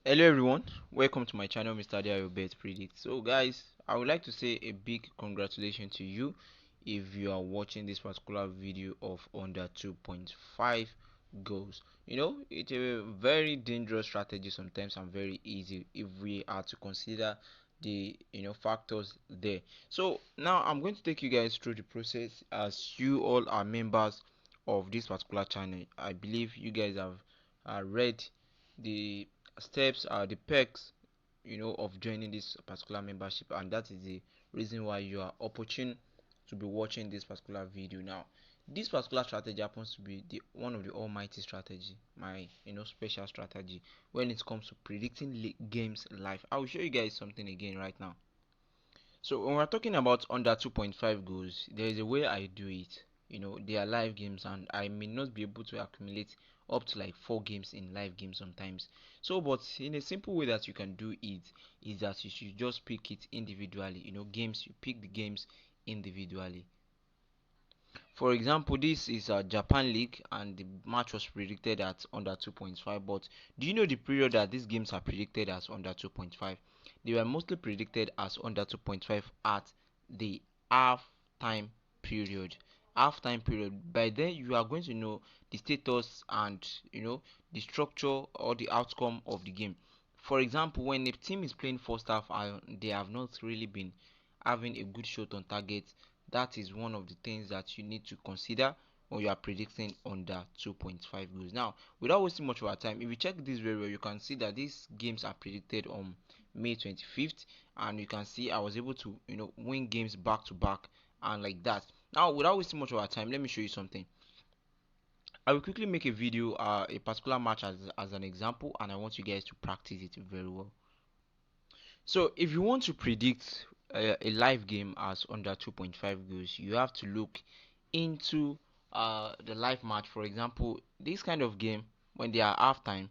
Hello everyone, welcome to my channel Mr. Dario Bet Predict. So guys, I would like to say a big congratulations to you if you are watching this particular video of under 2.5 goals. It's a very dangerous strategy sometimes and very easy if we are to consider the factors there. So now I'm going to take you guys through the process as you all are members of this particular channel. I believe you guys have read the steps are the perks of joining this particular membership, and that is the reason why you are opportune to be watching this particular video. Now this particular strategy happens to be the one of the almighty strategy, my special strategy when it comes to predicting games live. I will show you guys something again right now. So when we're talking about under 2.5 goals, there is a way I do it. They are live games, and I may not be able to accumulate up to like 4 games in live games sometimes. So, but in a simple way that you can do it is that you should just pick it individually. Games, you pick the games individually. For example, this is a Japan League, and the match was predicted at under 2.5. But do you know the period that these games are predicted as under 2.5? They were mostly predicted as under 2.5 at the half time period. Half time period. By then, you are going to know the status and the structure or the outcome of the game. For example, when a team is playing first half and they have not really been having a good shot on target, that is one of the things that you need to consider when you are predicting under 2.5 goals. Now, without wasting much of our time, if you check this very well, you can see that these games are predicted on May 25th, and you can see I was able to win games back to back and like that. Now, without wasting much of our time, let me show you something. I will quickly make a video, a particular match as an example, and I want you guys to practice it very well. So if you want to predict a live game as under 2.5 goals, you have to look into the live match. For example, this kind of game, when they are halftime,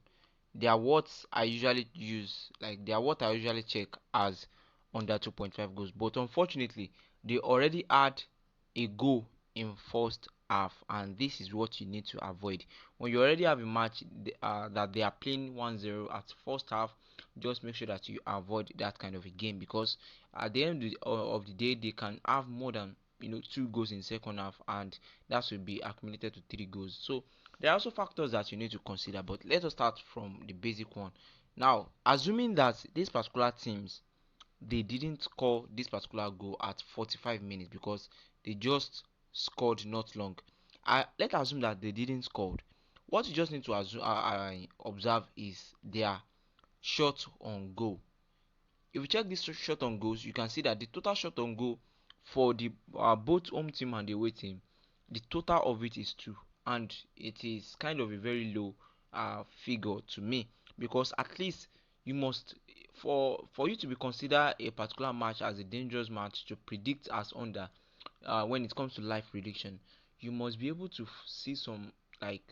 they are what I usually use, like they are what I usually check as under 2.5 goals. But unfortunately, they already had a goal in first half, and this is what you need to avoid. When you already have a match that they are playing 1-0 at first half, just make sure that you avoid that kind of a game, because at the end of the day they can have more than 2 goals in second half, and that will be accumulated to 3 goals. So there are also factors that you need to consider, but let us start from the basic one. Now, assuming that these particular teams, they didn't score this particular goal at 45 minutes because they just scored not long. Let's assume that they didn't score. What you just need to observe is their shot on goal. If you check this shot on goals, you can see that the total shot on goal for the both home team and the away team, the total of it is 2, and it is kind of a very low figure to me, because at least you must, for you to be considered a particular match as a dangerous match to predict as under, when it comes to live prediction, you must be able to see some like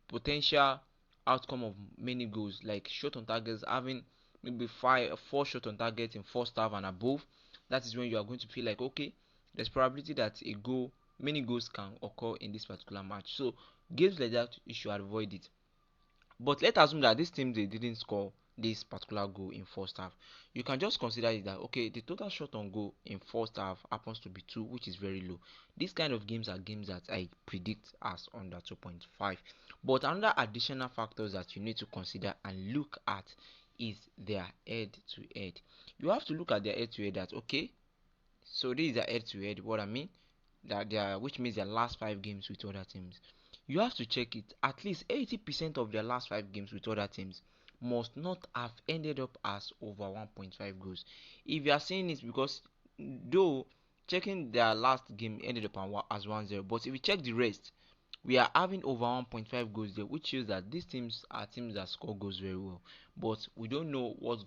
potential outcome of many goals, like shot on targets having maybe 4 shot on target in first half and above. That is when you are going to feel like, okay, there's probability that many goals can occur in this particular match. So games like that, you should avoid it. But let's assume that this team, they didn't score this particular goal in first half. You can just consider it that, okay, the total shot on goal in first half happens to be 2, which is very low. These kind of games are games that I predict as under 2.5. But another additional factors that you need to consider and look at is their head to head. You have to look at their head to head, that okay, so this is their head to head. What I mean, that they are, which means their last 5 games with other teams. You have to check it. At least 80% of their last 5 games with other teams must not have ended up as over 1.5 goals. If you are saying it, because though checking their last game ended up as 1-0, but if you check the rest, we are having over 1.5 goals there, which shows that these teams are teams that score goals very well. But we don't know what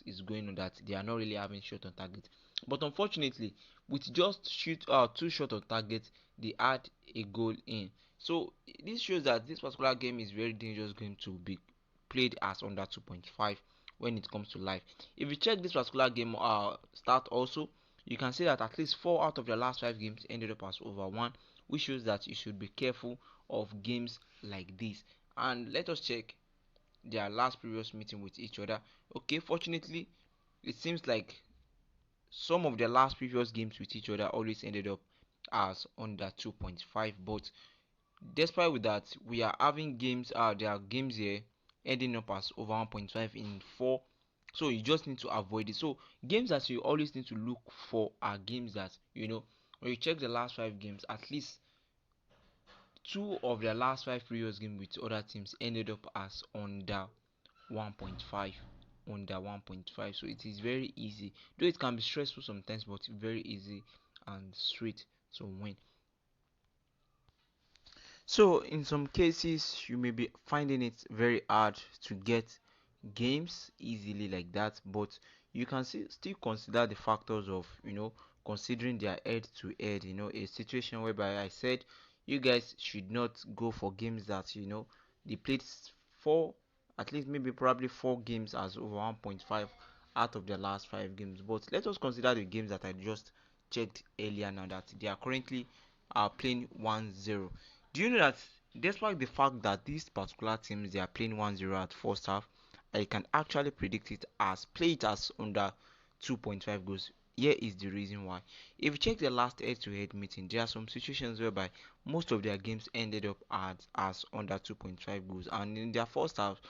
is going on, that they are not really having shot on target. But unfortunately, with just 2 shot on target, they add a goal in. So this shows that this particular game is very dangerous game to be played as under 2.5 when it comes to life. If you check this particular game start also, you can see that at least 4 out of the last 5 games ended up as over 1, which shows that you should be careful of games like this. And let us check their last previous meeting with each other. Okay, fortunately, it seems like some of their last previous games with each other always ended up as under 2.5. But despite with that, we are having games. There are games here ending up as over 1.5 in four. So you just need to avoid it. So games that you always need to look for are games that when you check the last 5 games, at least two of their last 5 previous games with other teams ended up as under 1.5, under 1.5. So it is very easy, though it can be stressful sometimes, but very easy and straight to win. So in some cases you may be finding it very hard to get games easily like that, but you can still consider the factors of considering their head to head, a situation whereby I said you guys should not go for games that they played four, at least maybe probably 4 games as over 1.5 out of the last 5 games. But let us consider the games that I just checked earlier now that they are currently playing 1-0. Do you know that despite the fact that these particular teams they are playing 1-0 at first half, I can actually predict it as play it as under 2.5 goals. Here is the reason why. If you check the last head-to-head meeting, there are some situations whereby most of their games ended up as under 2.5 goals, and in their first half,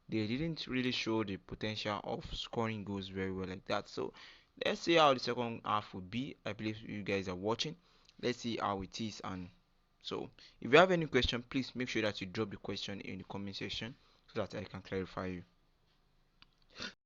they didn't really show the potential of scoring goals very well like that. So let's see how the second half will be. I believe you guys are watching. Let's see how it is. And so if you have any question, please make sure that you drop the question in the comment section so that I can clarify you.